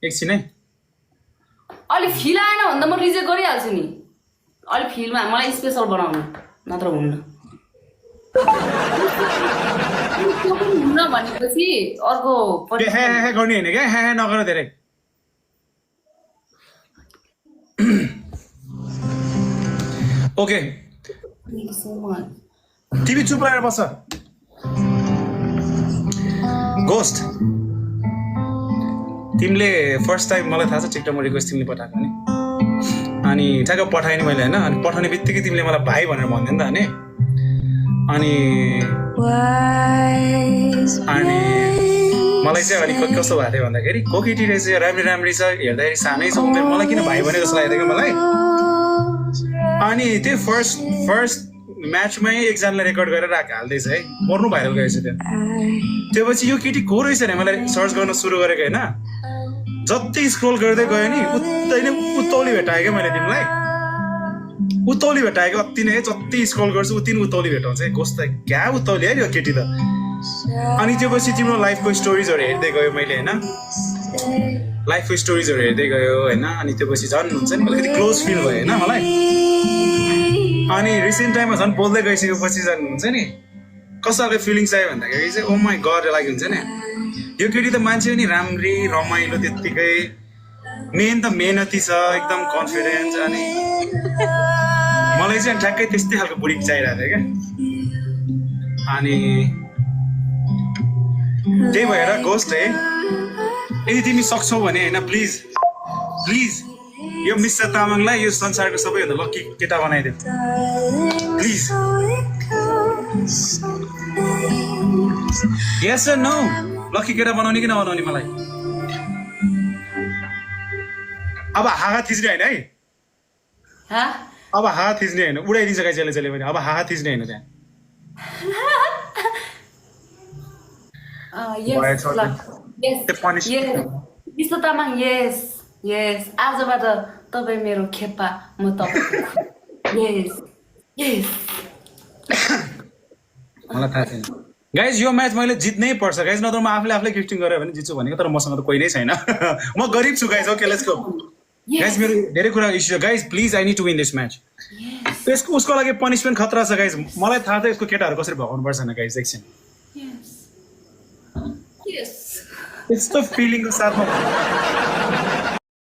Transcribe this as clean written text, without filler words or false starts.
एकछिन है अलि फिल आएन भन्दा म रिजेक्ट गरिहाल्छु नि अलि फिलमा मलाई स्पेशल बनाउनु नत्र हुन्न हुन्न भनेपछि अर्को हे गर्ने होइन क्या हे नगर धेरै ओके टिभी चुप लागेर बस्छ गोस्ट तिमीले फर्स्ट टाइम मलाई थाहा छ टिकटकमा रिक्वेस्ट तिमीले पठाएको नि अनि ठ्याक्क पठाएँ नि मैले होइन अनि पठाउने बित्तिकै तिमीले मलाई भाइ भनेर भन्थ्यो नि त अनि अनि मलाई चाहिँ अलिक कस्तो भएको थियो भन्दाखेरि को केटी रहेछ राम्री छ हेर्दाखेरि सानै छ उमेर मलाई किन भाइ भने जस्तो लागेको थियो क्या मलाई अनि त्यो फर्स्ट म्याचमै एकजनाले रेकर्ड गरेर हाल्दैछ है मर्नु भाइरल गएछ त्यो पछि यो केटी को रहेछ भने मलाई सर्च गर्न सुरु गरेको होइन जति स्क्रोल गर्दै गयो नि उतै नै उत्तौली भेटाएँ क्या मैले तिमीलाई उत्तौली भेटाएँ क्या अति नै जति स्क्रोल गर्छु उति नै उत्तौली भेटाउँछ है कस्तो क्या उत्तौली है यो केटी त अनि त्यो पछि तिम्रो लाइफको स्टोरिजहरू हेर्दै गयो मैले होइन लाइफको स्टोरिजहरू हेर्दै गयो होइन अनि त्यो पछि झन् हुन्छ नि अलिकति क्लोज फिल भयो होइन मलाई अनि रिसेन्ट टाइममा झन् बोल्दै गइसकेपछि झन् हुन्छ नि कस्तो खालको फिलिङ्स आयो भन्दाखेरि चाहिँ ओ माई गड लागि हुन्छ नि यो केटी त मान्छे नि राम्री रमाइलो त्यत्तिकै मेन त मेहनती छ एकदम कन्फिडेन्स अनि मलाई चाहिँ ठ्याक्कै त्यस्तै खालको बुढी चाहिरहेको थियो क्या अनि त्यही भएर गोस्ट है यदि तिमी सक्छौ भने होइन प्लिज यो मिस्टर तामाङलाई यो संसारको सबैभन्दा लक्की केटा बनाइदेऊ please yes sir no lucky केटा बनाउने कि नबनाउने मलाई अब हाहा थिच्ने होइन है अब हाहा थिच्ने होइन उडाइदिन्छ गाई जसले भने अब हाहा थिच्ने होइन त्यहाँ मिस्टर तामाङ यस आजबाट तपाईँ मेरो खेपा म तपाईँ मलाई थाहा छैन गाइज यो म्याच मैले जित्नै पर्छ गाइज नत्र म आफूले गिफ्टिङ गरेँ भने जित्छु भनेको तर मसँग त कोही नै छैन म गरिब छु guys okay let's go guys मेरो धेरै कुरा issue guys please I need to win this match उसको लागि पनिसमेन्ट खतरा छ गाइज मलाई थाहा छ यसको केटाहरू कसरी भगाउनु पर्छ गाइज एकछिन यस्तो फिलिङको साथमा